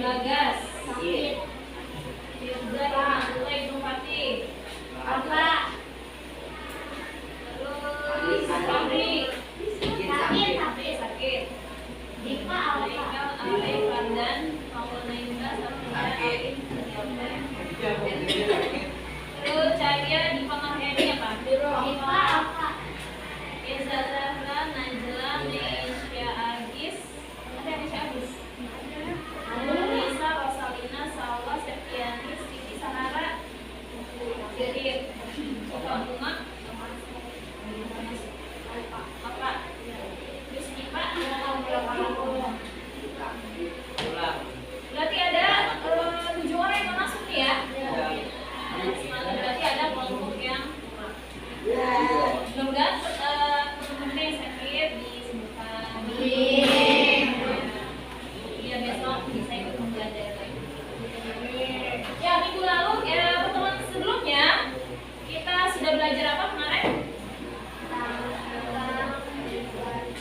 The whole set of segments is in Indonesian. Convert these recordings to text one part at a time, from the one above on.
Bagas, sakit. Firza, Imanula, Ibnu Fatih. Arla. Terus Fabri. Sakit. Dika, Alay, Fardan, Maulana Indra, sama Alin. Terus Cahaya di Pangaheni apa? Dika, Eza Zahra, Najla, Neisha Agis. Ada Neisha Agis. Nisa, Rosalina, Salwa, Septiani, Siti, Sahara, Jirir, Bunga, apa? Rizkipa, berarti ada 7 orang yang masuk nih ya? Berarti ada kelompok yang mudah-mudahan teman-teman yang sakit disembuhkan. Biar besok bisa ikut belajar lagi. Ya, minggu lalu pertemuan sebelumnya kita sudah belajar apa kemarin?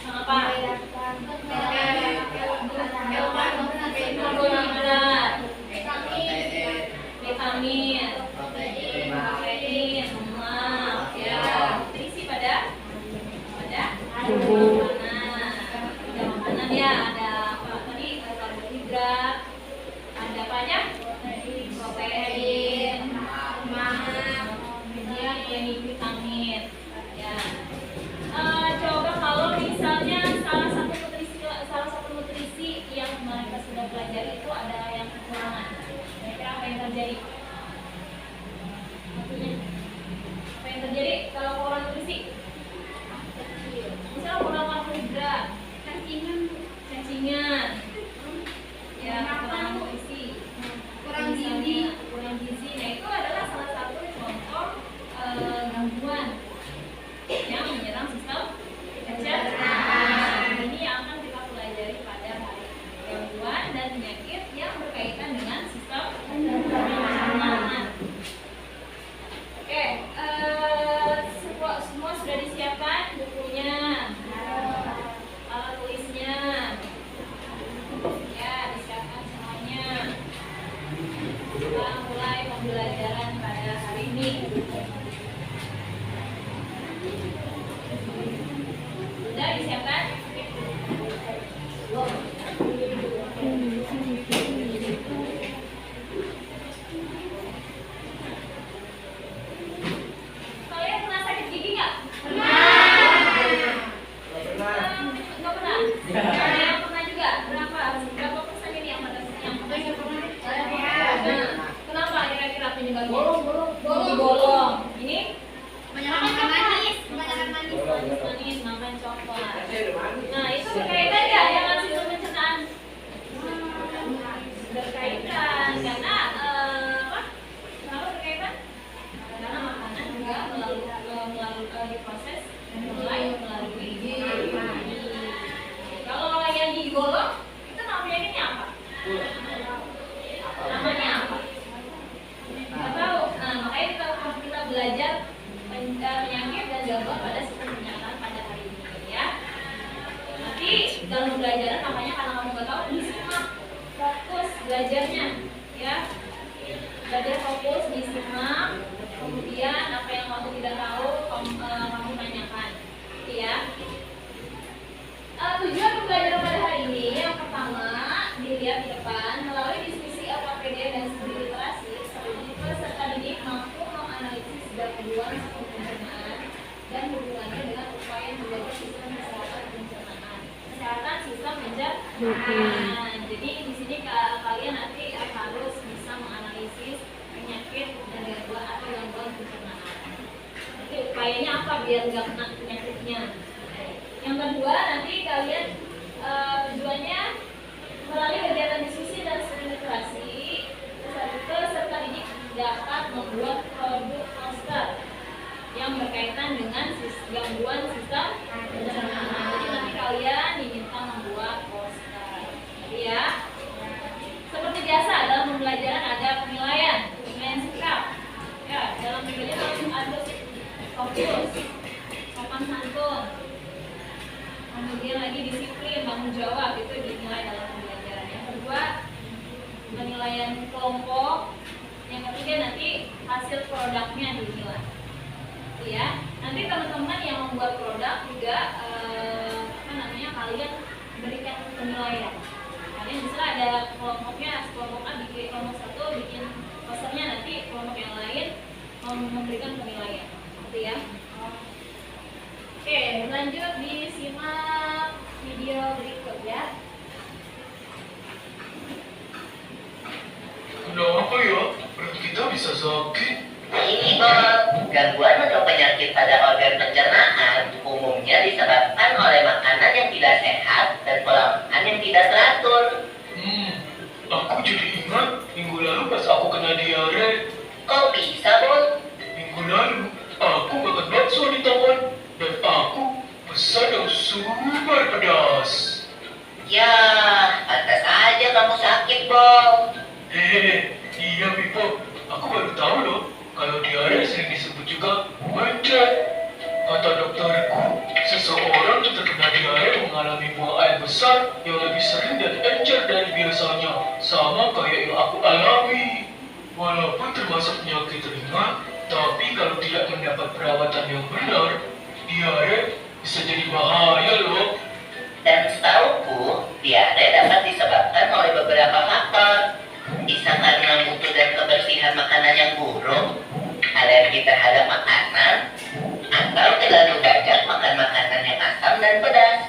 Apa? Vitamin, protein, lemak, ya. Terisi pada makanan ya, ada apa tadi? Karbohidrat, ada apa aja? Protein, lemak, kemudian vitamin. Ya. Coba kalau misalnya salah satu nutrisi yang mereka sudah pelajari itu ada yang kekurangan, kira-kira apa yang terjadi? Apa yang terjadi kalau kurang nutrisi? Misalnya kurang karbohidrat, cacingan, ya kurang nutrisi, kurang gizi. Nah itu adalah salah satu contoh gangguan yang menyerang sistem pencernaan. Ini yang akan kita pelajari pada hari ini, gangguan dan penyakit yang berkaitan dengan sistem pencernaan. Oke, semua sudah disiapkan bukunya, alat tulisnya, ya disiapkan semuanya. Kita mulai pembelajaran pada hari ini. Sudah disiapkan? Kalian pernah sakit gigi nggak? Pernah. Nggak pernah? Ada yang pernah juga? Berapa persen ini yang pernah? Nah, kenapa kira-kira penyebabnya? Bolong. Ini? Kebanyakan manis, makan coklat. Nah, itu berkaitan nggak dengan sistem pencernaan? Berkaitan, karena apa? Kenapa berkaitan? Karena makanan juga melalui proses melalui gigi. Kalau yang gigi bolong, itu namanya apa? Namanya apa? Nggak tahu. Nah, makanya kita belajar penyakit dan gangguan pada sistem pencernaan pada hari ini ya. Nanti dalam pembelajaran makanya karena kamu nggak tahu, disimak, fokus belajarnya ya. Belajar fokus, disimak, kemudian apa yang kamu tidak tahu kamu tanyakan, ya. Tujuan pembelajaran pada hari ini yang pertama dilihat di depan, melalui diskusi LKPD dan studi literasi, peserta didik mampu menganalisis gangguan sistem pencernaan dan hubungannya dengan upaya menjaga sistem kesehatan sistem pencernaan. Jadi di sini kalian nanti harus bisa menganalisis penyakit dan gangguan pencernaan. Jadi upayanya apa biar nggak kena penyakitnya. Yang kedua nanti kalian tujuannya melalui kegiatan diskusi dan studi literasi, peserta didik dapat membuat produk poster yang berkaitan dengan gangguan sistem pencernaan. Jadi nanti kalian diminta membuat poster, ya. Seperti biasa dalam pembelajaran ada penilaian sikap, fokus, sopan santun, kemudian lagi disiplin, tanggung jawab, itu dinilai dalam pembelajaran. Yang kedua, penilaian kelompok. Yang ketiga nanti hasil produknya dinilai. Ya, nanti teman-teman yang membuat produk juga kalian berikan penilaian. Kalian misalnya ada kelompoknya, kelompok A bikin, kelompok satu bikin posternya, nanti kelompok yang lain memberikan penilaian, gitu ya. Oke, lanjut disimak video berikut ya. Kenapa ya? Perut kita bisa sakit? Ini Bob, gangguan atau penyakit pada organ pencernaan umumnya disebabkan oleh makanan yang tidak sehat dan pola makan yang tidak teratur. Aku jadi ingat minggu lalu pas aku kena diare. Kok bisa, Bob? Minggu lalu aku makan bakso di taman dan aku pesan yang super pedas. Ya, pantas aja kamu sakit, Bob. Iya Pipo, aku baru tahu loh kalau diare sering disebut juga macet. Kata dokterku, seseorang yang terkena diare mengalami buang air besar yang lebih sering dan encer dari biasanya, sama kayak yang aku alami. Walaupun termasuk penyakit ringan, tapi kalau tidak mendapat perawatan yang benar, diare bisa jadi bahaya loh. Dan setauku, diare dapat disebabkan oleh beberapa faktor. Bisa karena mutu dan kebersihan makanan yang buruk, alergi terhadap makanan, atau terlalu banyak makan makanan yang asam dan pedas.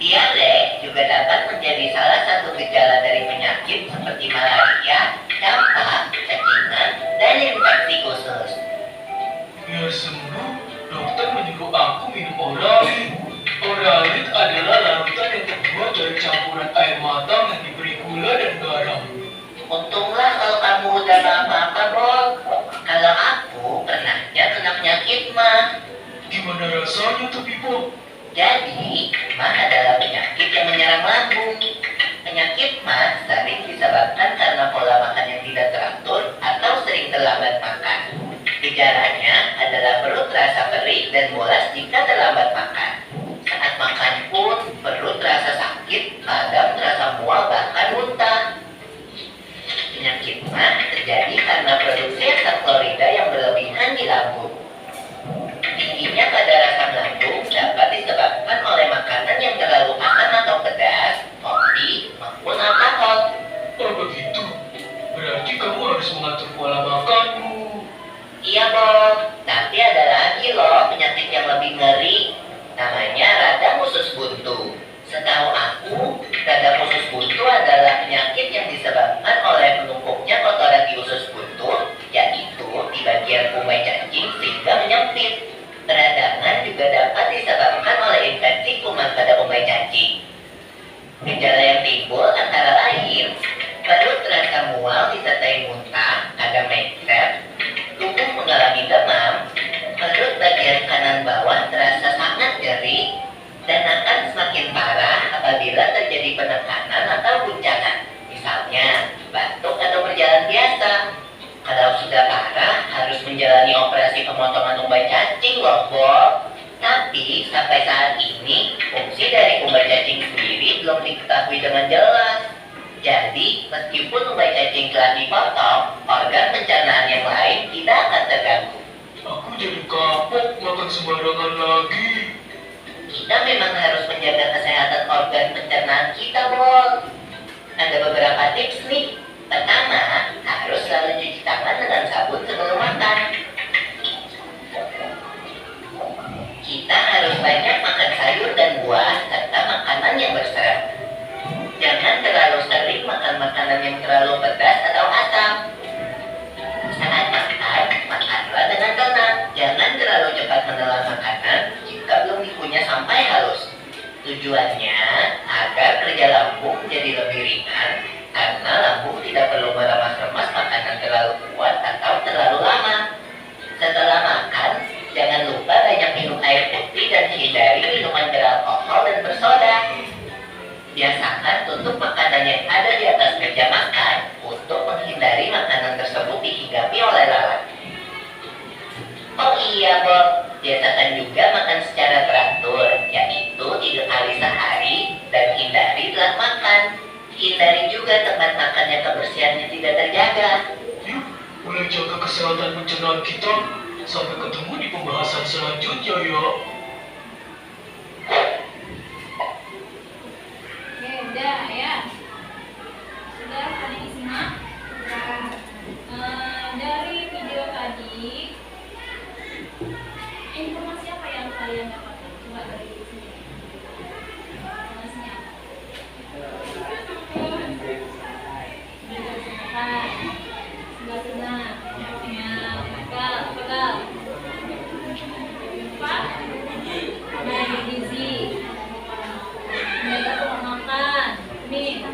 Diare juga dapat menjadi salah satu gejala dari penyakit seperti malaria, campak, cacingan, dan infeksi khusus. Biar sembuh, dokter menyuruh aku minum Oralit. Oralit adalah larutan yang terbuat dari campuran air matang yang diberi gula dan garam. Untunglah kalau kamu udah gak apa-apa, Bob. Kalau aku pernahnya kena penyakit mah. Gimana rasanya tuh, Pipo? Jadi, mah adalah penyakit yang menyerang lambung. Penyakit mah sering disebabkan karena pola makan yang tidak teratur atau sering terlambat makan. Gejalanya adalah perut terasa perih dan mulas jika terlambat makan. Saat makan pun, perut terasa sakit, kadang terasa mual bahkan muntah. Penyakit mah terjadi karena produksi asam klorida yang berlebihan di lambung. Tingginya kadar asam lambung dapat disebabkan oleh makanan yang terlalu asam atau pedas, kopi, maupun alkohol. Oh begitu? Berarti kamu harus mengatur pola makanmu. Iya, Bob. Tapi ada lagi loh penyakit yang lebih ngeri. Namanya radang usus buntu. Setahu aku, radang usus buntu adalah penyakit yang disebabkan oleh menumpuknya kotoran di usus buntu, yaitu di bagian umai cacing sehingga menyempit. Peradangan juga dapat disebabkan oleh infeksi kuman pada umai cacing. Gejala yang timbul antara lain, perut terasa mual disertai muntah, ada mencret, tubuh mengalami demam, perut bagian kanan bawah terasa sangat nyeri, dan akan semakin parah apabila terjadi penekanan atau guncangan, misalnya batuk atau berjalan biasa. Kalau sudah parah, harus menjalani operasi pemotongan umbai cacing loh, Bob. Tapi sampai saat ini, fungsi dari umbai cacing sendiri belum diketahui dengan jelas. Jadi, meskipun umbai cacing telah dipotong, organ pencernaan yang lain tidak akan terganggu. Aku jadi kapok makan sembarangan lagi. Kita memang harus menjaga kesehatan organ pencernaan kita, Bob. Ada beberapa tips nih. Pertama, harus selalu cuci tangan dengan sabun sebelum makan. Kita harus banyak makan sayur dan buah serta makanan yang berserat. Jangan terlalu sering makan makanan yang terlalu pedas atau asam. Saat makan, makanlah dengan tenang. Jangan terlalu cepat menelan makanan jika belum dikunyah sampai halus. Tujuannya agar kerja lambung menjadi lebih ringan, karena lambung tidak perlu meremas-remas makanan terlalu kuat atau terlalu lama. Setelah makan, jangan lupa banyak minum air putih dan hindari minuman beralkohol dan bersoda. Biasakan tutup makanan yang ada di atas meja makan untuk menghindari makanan tersebut dihinggapi oleh lalat. Oh iya, Bob, Biasakan juga makan secara teratur, yaitu 3 kali sehari dan hindari telat makan. Hindari juga tempat makan yang kebersihannya tidak terjaga. Yuk, mulai jaga kesehatan pencernaan kita. Sampai ketemu di pembahasan selanjutnya ya. Oke, udah ya. Sudah tadi disimak. Dari video tadi, informasi apa yang kalian dapatkan? Coba dari sini. Informasinya apa? Sebelah sana. Ya, pegal. Empat. Menjaga gizi. Menjaga pola makan. Nih,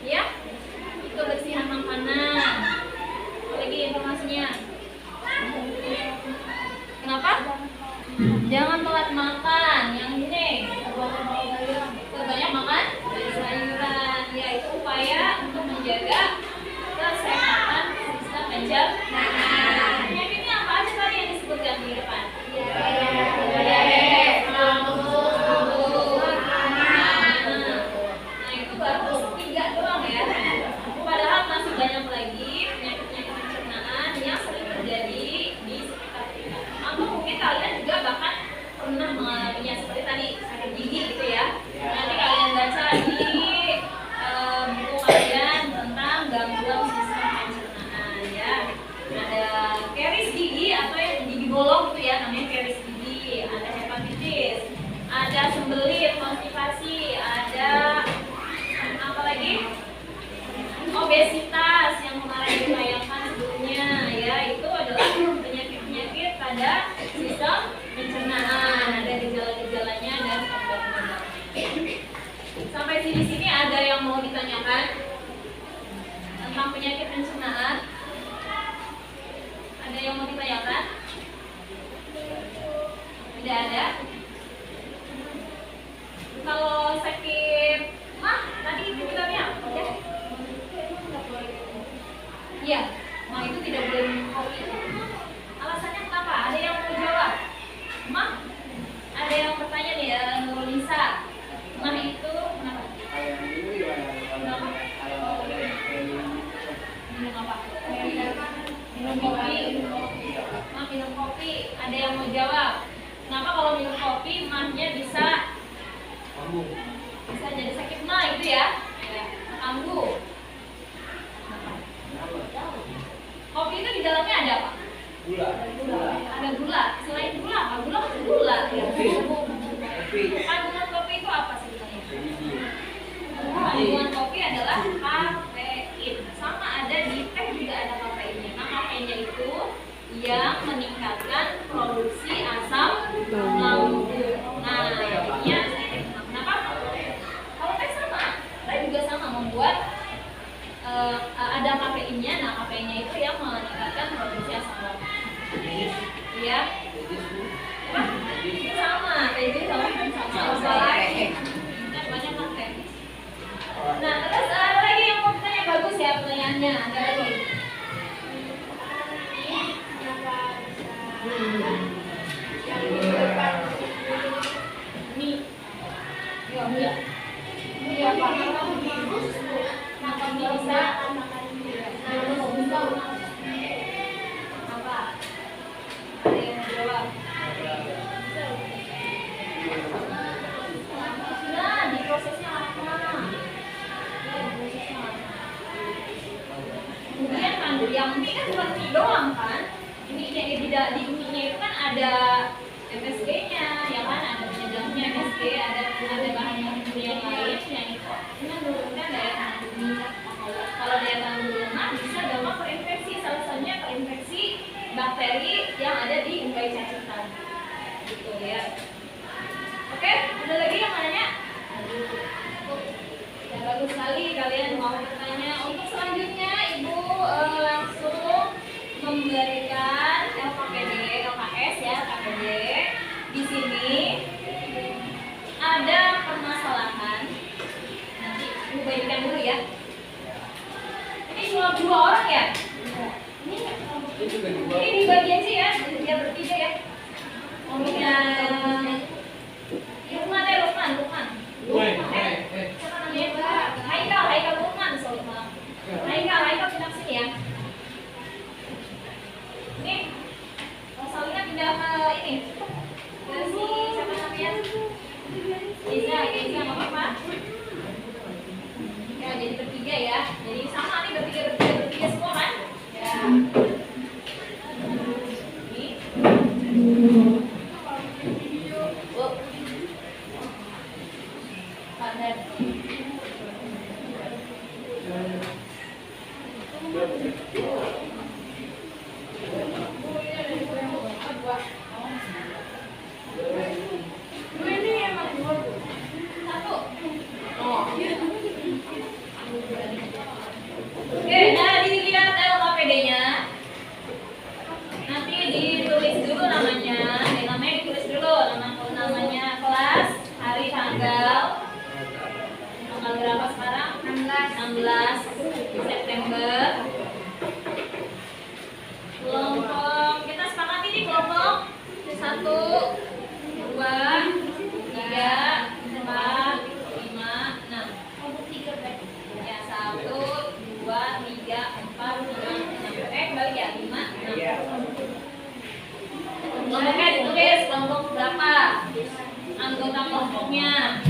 ya. Kebersihan makanan. Lagi informasinya. Kenapa? Jangan telat makan. Yang ini. Banyak makan sayuran. Ya, itu upaya untuk menjaga kesehatan sistem pencernaan. Penyakitnya apa aja tadi yang disebutkan di depan? Nah, itu baru 3 doang ya. Padahal masih banyak lagi penyakit-penyakit pencernaan yang sering terjadi di sekitar kita. Atau mungkin kalian juga bahkan pernah mengalaminya seperti tadi sakit gigi gitu ya. Nanti kalian baca di buku kalian tentang gangguan sistem pencernaan ya. Ada karies gigi atau yang gigi bolong gitu ya, namanya karies gigi. Ada hepatitis, ada sembelit, konstipasi, ada apa lagi? Obesitas yang kemarin ditayangkan sebelumnya ya, itu adalah penyakit-penyakit pada sistem pencernaan. Ada gejala-gejalanya dan obat-obatnya. Sampai sini ada yang mau ditanyakan tentang penyakit pencernaan? Ada yang mau ditanyakan? Tidak ada? Kalau sakit mah tadi itu bilangnya apa ya? Iya, mah itu tidak boleh minum kopi. Alasannya kenapa? Ada yang mau jawab? Mah? Ada yang bertanya nih ya, Nurulisa. Mah itu kenapa? Kenapa? Minum apa? Minum kopi. Mah minum kopi. Ada yang mau jawab? Kenapa kalau minum kopi mahnya bisa jadi sakit mah itu ya? Kambuh. Kopi itu di dalamnya ada apa? Gula. Ada gula. Selain gula apa? Gula kan gula. Kandungan kopi itu apa sebenarnya? Kandungan kopi adalah kafein. Sama ada di teh juga ada kafeinnya. Nah, kafeinnya itu yang meningkatkan produksi asam lambung. Nah, jadinya kenapa? Kalau teh sama, teh juga sama membuat ada kafeinnya. Nah, kafeinnya itu yang meningkatkan produksi asam lambung. Iya. Sama, teh sama lagi. Kan banyak kan teh. Nah, terus ada lagi yang mau tanya, bagus ya pertanyaannya. Ada lagi. Ini. Ya. Ini apa? Makan bisa. Apa? Ada yang mau jawab? Nah, di prosesnya apa? Kemudian kan yang ini kan bukan mie doang kan? Ini di mie-nya itu kan ada MSG-nya, ya kan? Ada penyedapnya MSG, ada bahan-bahan yang lain yang itu menurunkan daya tahan tubuh. Kalau daya tahan tubuh lemah bisa gampang terinfeksi, salah satunya terinfeksi bakteri yang ada di unggai cacitan. Gitu ya. Oke, ada lagi yang mau nanya? Ya, bagus sekali kalian mau bertanya. Untuk selanjutnya Ibu langsung memberikan LKS ya, KPD. Di sini ada permasalahan. Nanti Ibu bagikan dulu ya. Ini cuma 2 orang ya? Ini dibagi aja ya, biar bertiga ya. Oh Kemudian Lukman. Siapa namanya? Haikal Lukman, sorry maaf. Haikal pindah sini ya. Ini Salina pindah ke ini. Ke si siapa namanya? Geza nggak apa-apa. Ya jadi bertiga ya. Jadi sama nih bertiga semua kan? Ya. Oke, nah dilihat LKPD-nya. Nanti ditulis dulu namanya. Namanya ditulis dulu namanya kelas, hari, tanggal berapa sekarang? 16 September. Kelompok kita sepakat ini kelompok 1, 2, 3, 4, 5, 6. Kelompok 3 berarti. Ya 1, 2, 3, 4, 5, 6. Balik ya 5, 6. Kelompoknya ditulis kelompok berapa? Anggota kelompoknya.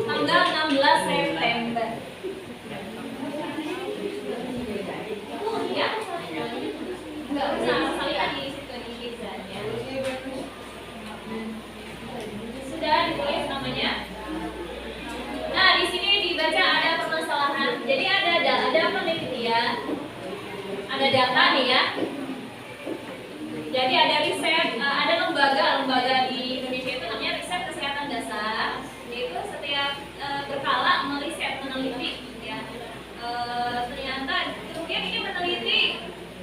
Tanggal 16 September. Ya. Enggak usah sekali di situ di kisahnya. Sudah ditulis namanya. Nah, di sini dibaca ada permasalahan. Jadi ada penelitian. Ada data nih ya. Jadi ada riset, ada lembaga di Indonesia itu namanya riset kesehatan dasar. Yaitu setiap berkala meneliti ya. Ternyata kemudian ini meneliti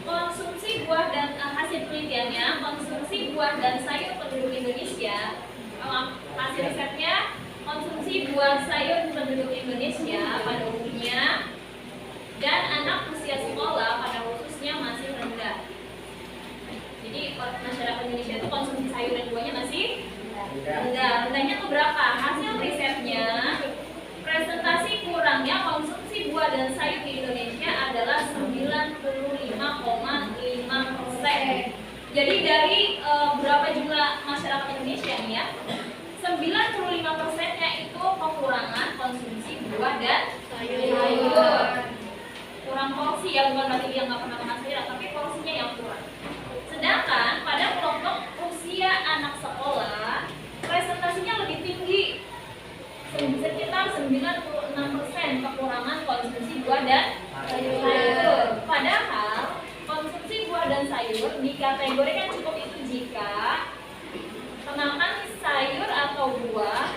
konsumsi buah dan hasil penelitiannya konsumsi buah dan sayur penduduk Indonesia. Hasil risetnya konsumsi buah sayur penduduk Indonesia pada umumnya dan anak usia sekolah pada khususnya masih rendah. Jadi masyarakat Indonesia itu konsumsi sayur dan buahnya masih rendah. Rendahnya tuh berapa? Hasil risetnya presentasi kurangnya konsumsi buah dan sayur di Indonesia adalah 95,5%. Jadi dari berapa jumlah masyarakat Indonesia nih ya? 95%-nya itu kekurangan konsumsi buah dan sayur. Kurang porsi ya, bukan berarti dia nggak pernah makan sayur, tapi porsinya yang kurang. Sedangkan pada kelompok usia anak sekolah, presentasinya lebih tinggi, sekitar 96% kekurangan konsumsi buah dan sayur. Padahal konsumsi buah dan sayur dikategorikan cukup itu jika makan sayur atau buah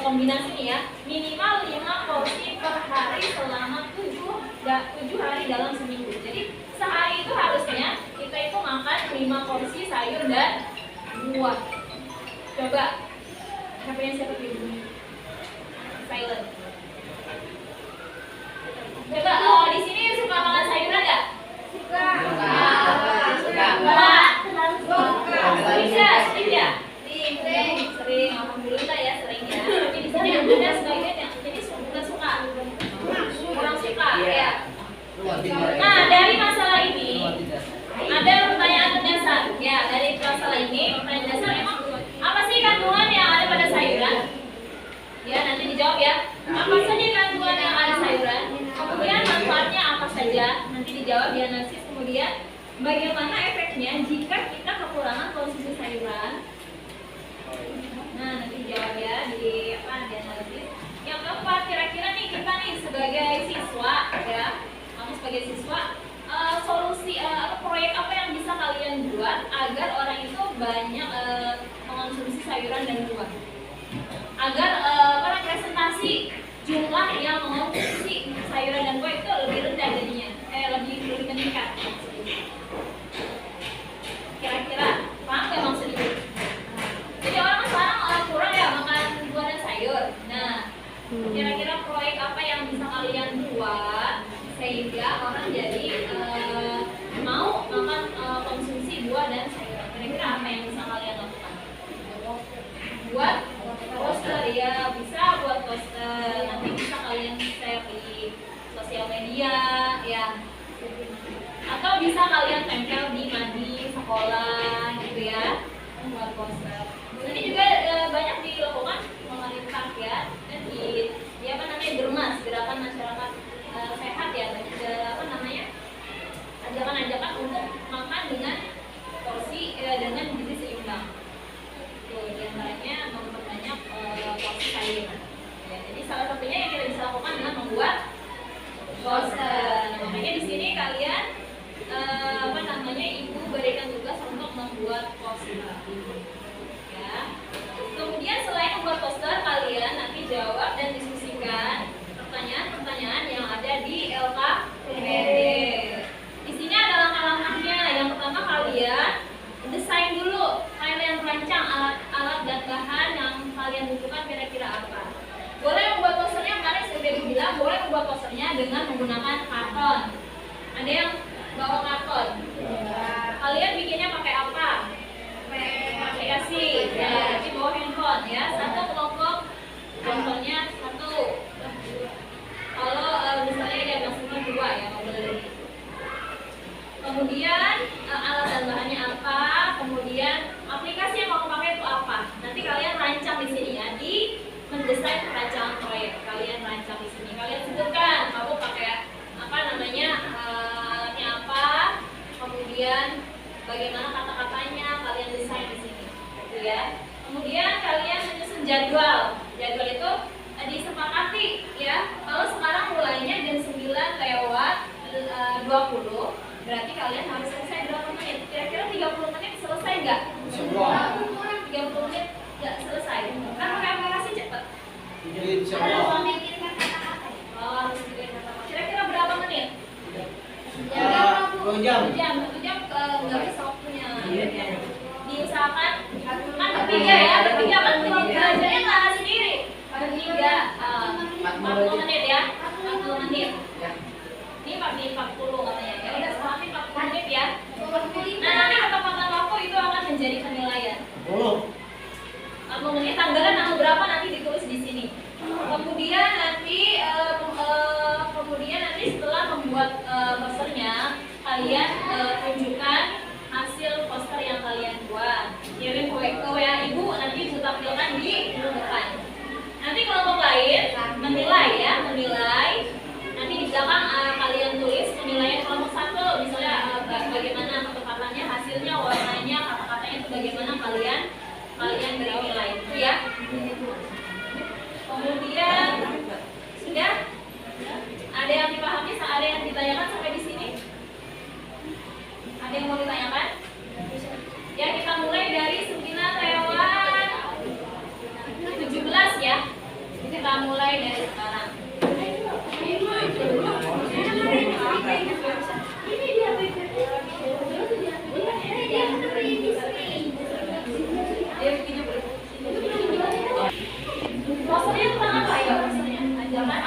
kombinasi nih ya, minimal 5 porsi per hari selama 7 hari dalam seminggu. Jadi sehari itu harusnya kita itu makan 5 porsi sayur dan buah. Coba siapa pilih? Silent. Coba di sini suka makan sayuran nggak? Suka. Bisa, sering ya? Sering. Alhamdulillah ya sering ya. Tapi di sini ada sebagian yang jadi bukan suka, kurang suka ya. Nah dari masalah ini ada pertanyaan dasar ya. Dari masalah ini pertanyaan dasar emang apa sih kandungan yang ada pada sayuran? Ya nanti dijawab ya. Apa saja kandungan yang ada sayuran? Kemudian manfaatnya apa saja? Nanti dijawab di analisis. Kemudian bagaimana efeknya jika kita kekurangan konsumsi sayuran? Nah nanti dijawab ya di analisis. Yang keempat, kira-kira nih kita nih sebagai siswa ya, kamu sebagai siswa solusi proyek apa yang bisa kalian buat agar orang itu banyak mengonsumsi sayuran dan buah, agar presentasi jumlah yang mengonsumsi sayuran dan buah itu lebih rendah jadinya, lebih meningkat. Kira-kira paham nggak maksudnya? Jadi orang sekarang kurang ya makan buah dan sayur. Nah, kira-kira proyek apa yang sehingga orang jadi mau makan konsumsi buah dan sayuran. Kira-kira apa yang bisa kalian lakukan? Buat poster ya, bisa buat poster. Nanti bisa kalian share di sosial media ya. Atau bisa kalian tempel di sekolah gitu ya, buat poster. Ini juga banyak dilakukan pemerintah ya, dan di apa namanya Germas, gerakan masyarakat sehat ya, apa namanya ajakan-ajakan untuk makan dengan porsi dengan gizi seimbang. Tuh, diantaranya memperbanyak porsi sayuran. Ya, jadi salah satunya yang kita bisa lakukan dengan membuat poster. Nah, makanya di sini kalian apa namanya ibu berikan tugas untuk membuat poster. Ya. Kemudian selain membuat poster, kalian nanti jawab dan diskusikan pertanyaan-pertanyaan yang ada di LKPD. Di sini ada langkah-langkahnya. Yang pertama kalian desain dulu, kalian rancang alat-alat dan bahan yang kalian butuhkan kira-kira apa. Boleh membuat posternya, kemarin sudah dibilang boleh membuat posternya dengan menggunakan karton. Ada yang bawa karton. Kalian bikinnya pakai apa? Aplikasi. Ya, di bawah handphone ya. Satu kelompok handphonenya satu. Kalau misalnya dia maksimal 2 ya, nggak boleh lebih. Kemudian alat dan bahannya apa? Kemudian aplikasi yang mau pakai itu apa? Nanti kalian rancang di sini ya, di mendesain perancangan proyek. Kalian rancang di sini. Kalian sebutkan kamu pakai apa namanya alatnya apa? Kemudian bagaimana kata-katanya kalian desain di sini, gitu ya. Kemudian kalian menyusun jadwal. Jadwal itu disepakati ya. Kalau sekarang mulainya jam 9:20, berarti kalian harus selesai berapa menit? Kira-kira 30 menit selesai nggak? 30 menit nggak selesai. Kan pakai aplikasi cepat. Oh, harus bikin kata-kata. Kira-kira berapa menit? 2 jam. 1 jam nggak bisa waktunya. Diusahakan kan bertiga ya, bertiga kan belajarnya nggak sendiri. Bertiga 40 menit ya, 40 menit. Ini 40 katanya. Ya udah selama 40 menit ya. Nah nanti ketepatan waktu itu akan menjadi penilaian. 40 menit, tanggalan tanggal berapa nanti ditulis di sini. Kemudian nanti setelah membuat posternya, kalian tunjukkan hasil poster yang kalian buat. Kirim ke WA ibu, nanti ibu tampilkan di depan. Nanti kelompok lain menilai ya, nanti di belakang kalian tulis penilaian kelompok 1, misalnya bagaimana ketepatannya, hasilnya, warnanya, kata-katanya itu bagaimana kalian beri nilai itu ya. Kemudian sudah ada yang dipahami, ada yang ditanyakan sampai di sini? Ada yang mau ditanyakan? Ya, kita mulai dari 9:17 ya. Kita mulai dari sekarang. Posternya tentang apa ya? Posternya ajakan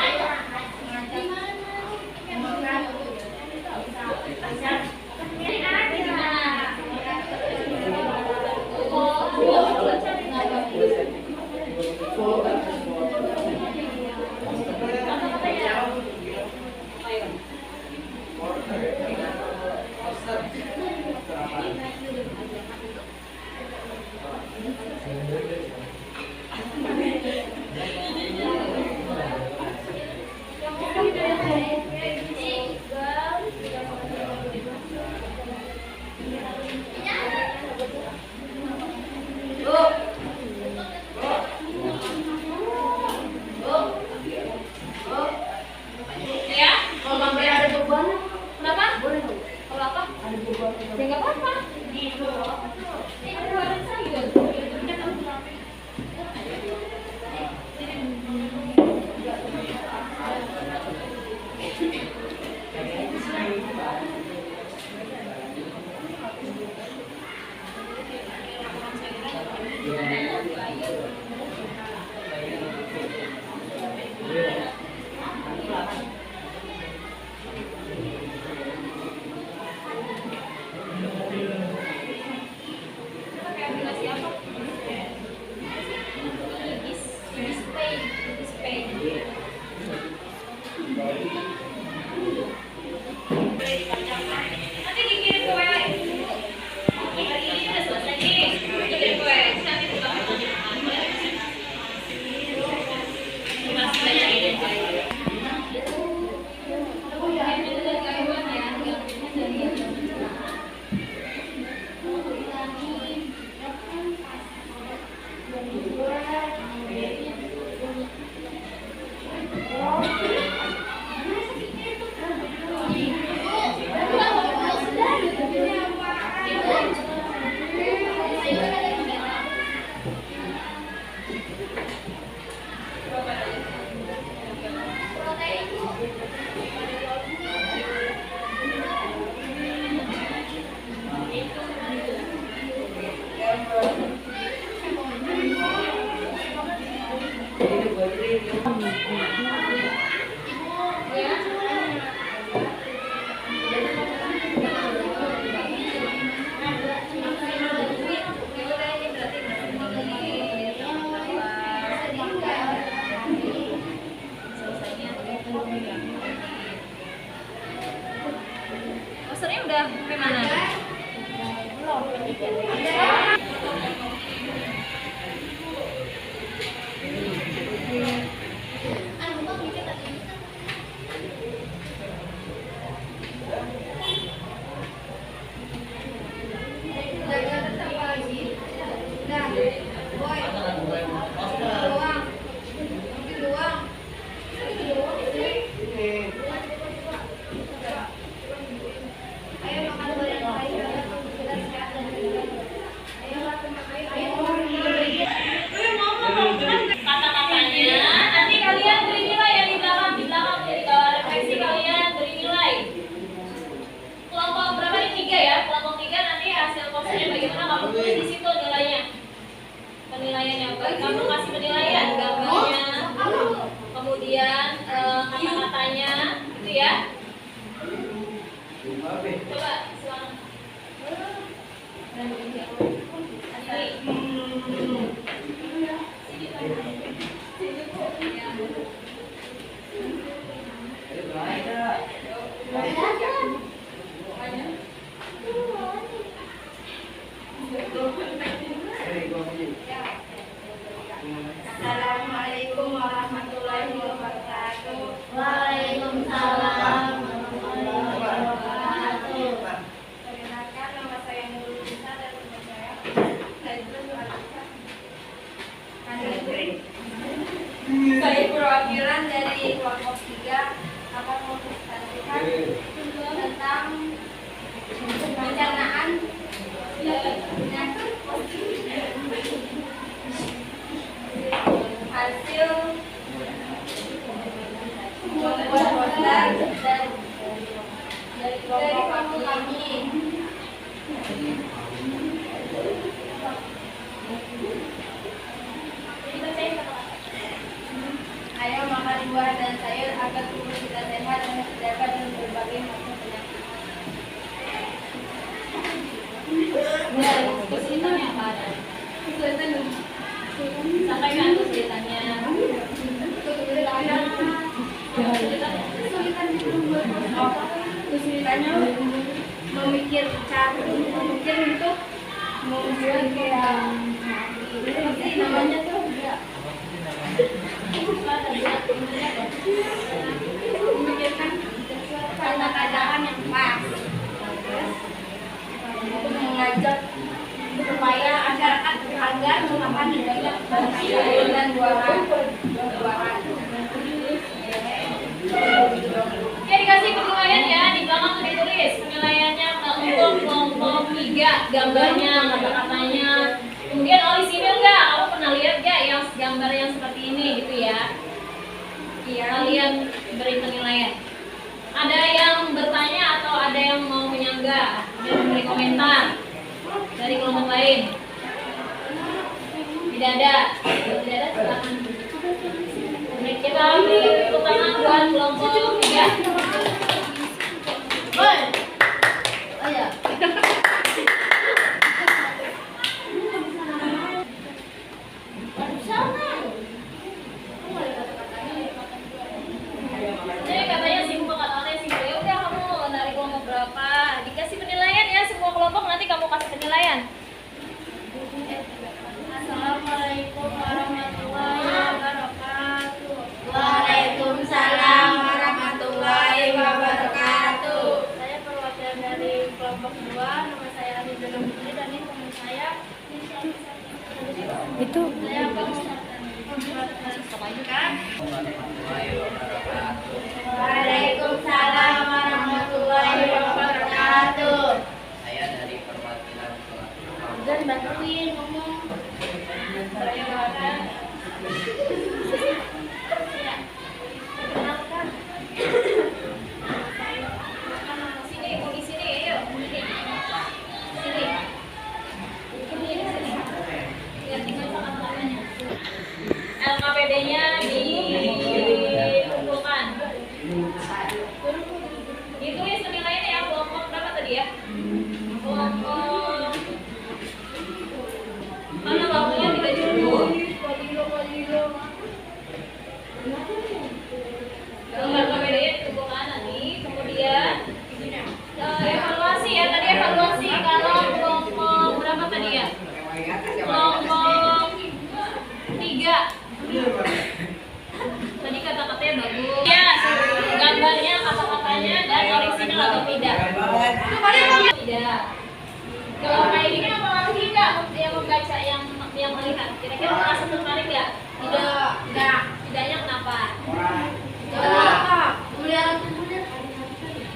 Posternya udah gimana? Kata-katanya nanti kalian beri nilai ya di belakang jadi refleksi kalian beri nilai. Kelompok berapa ini? 3 ya. Kelompok 3 nanti hasil posternya bagaimana kamu tulis di situ nilainya. Penilaiannya kamu kasih penilaian gambarnya, kemudian kata-katanya, gitu ya. Coba silakan. Assalamualaikum warahmatullahi wabarakatuh. Waalaikumsalam. Perkenalkan, nama saya Nurul Nisa dan teman saya Naizul Alisa. Saya perwakilan dari kelompok 3 akan mempresentasikan tentang perencanaan hasil membuat poster dari kelompok kami. Ayo makan buah dan sayur agar tubuh kita sehat dan terjaga dari berbagai macam penyakit. Kesulitannya apa ada? Sampaikan kesulitannya. Kesulitannya memikir untuk membuat kayak namanya tuh memikirkan kata-kataan yang pas, terus untuk mengajak supaya masyarakat agar memahami sayur dan buah-buahan. Oke, dikasih penilaian ya, di belakang tuh ditulis penilaiannya untuk kelompok 3, gambarnya, kata-katanya. Kemudian orisinil nggak? Kamu pernah lihat nggak yang gambar yang seperti ini gitu ya? Iya. Kalian beri penilaian. Ada yang bertanya atau ada yang mau menyanggah? Ada yang memberi komentar dari kelompok lain? Tidak ada. Kalau tidak ada silakan. Kita beri tepuk tangan buat kelompok 3. Oh ya. Jadi katanya simpel, kata-katanya simpel. Ya udah, kamu dari kelompok berapa? Dikasih penilaian ya, semua kelompok nanti kamu kasih penilaian. Assalamualaikum warahmatullahi wabarakatuh. Waalaikumsalam warahmatullahi wabarakatuh. Saya perwakilan dari kelompok 2, nama saya Ali Zainal Putri dan ini teman saya. Itu Saya akan mempresentasikan. Waalaikumsalam warahmatullahi wabarakatuh. Saya dari perwakilan kelompok Dan bantuin ngomong. Saya akan perkenalkan. Sini, mau di sini, ayo. Sini. Sini. Ini, sini. Lihat tinggal kata-katanya. LKP LKPD-nya dikumpulkan. Ditulis nilainya ya, kelompok berapa tadi ya? Kelompok mana waktunya 3 jam. LKPD-nya dikumpulkan nanti, kemudian evaluasi ya, tadi evaluasi kalau kelompok berapa tadi ya? Kelompok 3. Tadi kata-katanya bagus. Ya, gambarnya, kata-katanya, dan orisinal atau tidak. Tidak. Kalau kayak gini apa lagi nggak yang membaca, yang melihat? Kira-kira merasa tertarik nggak? Tidak. Tidaknya kenapa?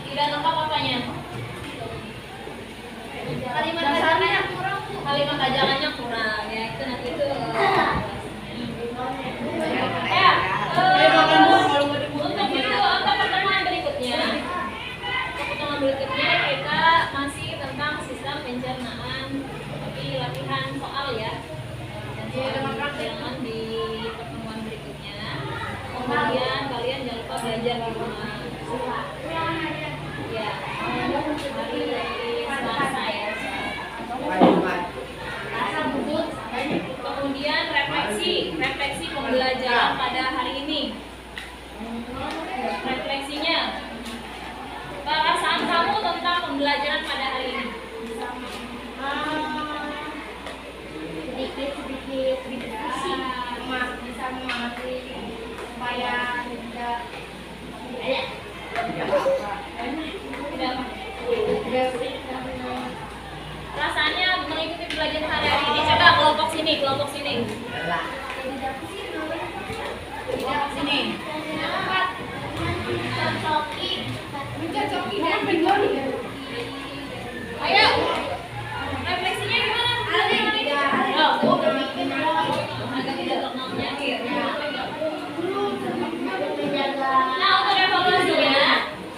Tidak lengkap apanya? Kalimat ajarannya kurang. Kalimat ajarannya kurang ya, itu nanti itu. Untuk pertemuan berikutnya kita masih tentang sistem pencernaan, tapi latihan soal ya. Dan jangan di pertemuan berikutnya. Kemudian kalian jangan lupa belajar di rumah. Ya, hari Selasa ya. Kemudian refleksi pembelajaran pada hari ini. Refleksinya, perasaan kamu tentang pembelajaran pada hari ini. Sedikit diskusi, bisa memahami supaya tidak Rasanya mengikuti pelajaran hari ini. Coba kelompok sini. Kelompok sini. Ayo. Refleksinya gimana? Agak tidak tenangnya. Nah, untuk evaluasinya,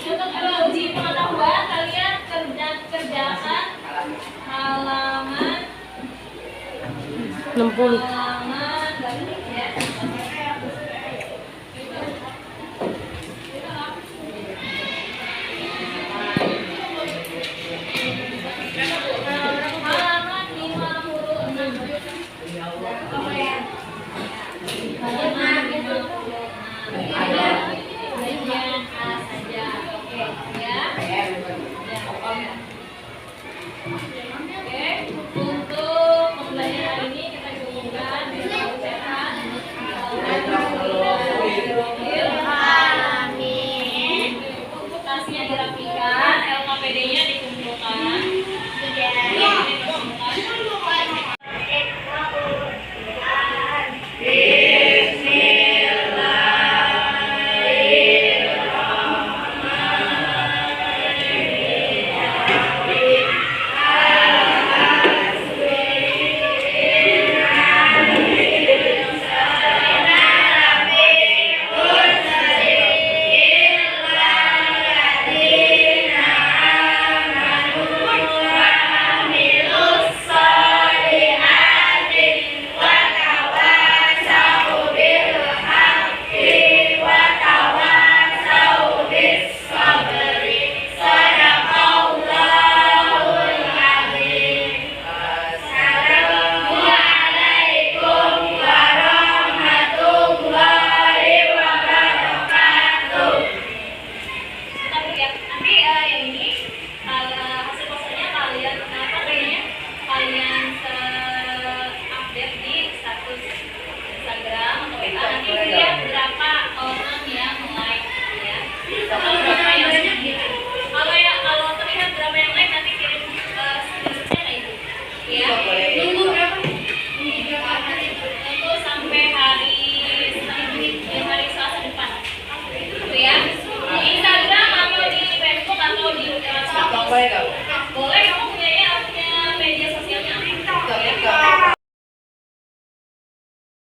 untuk uji pengetahuan kalian kerjakan halaman 60. ya. Halaman 56. Bagian A saja. Oke, ya. Oke, untuk pembelajaran hari ini kita cukupkan dengan ucapan amin. untuk tasnya dirapikan, LKPD-nya dikumpulkan. Kalau terlihat berapa yang like nanti kirim screenshotnya itu ya.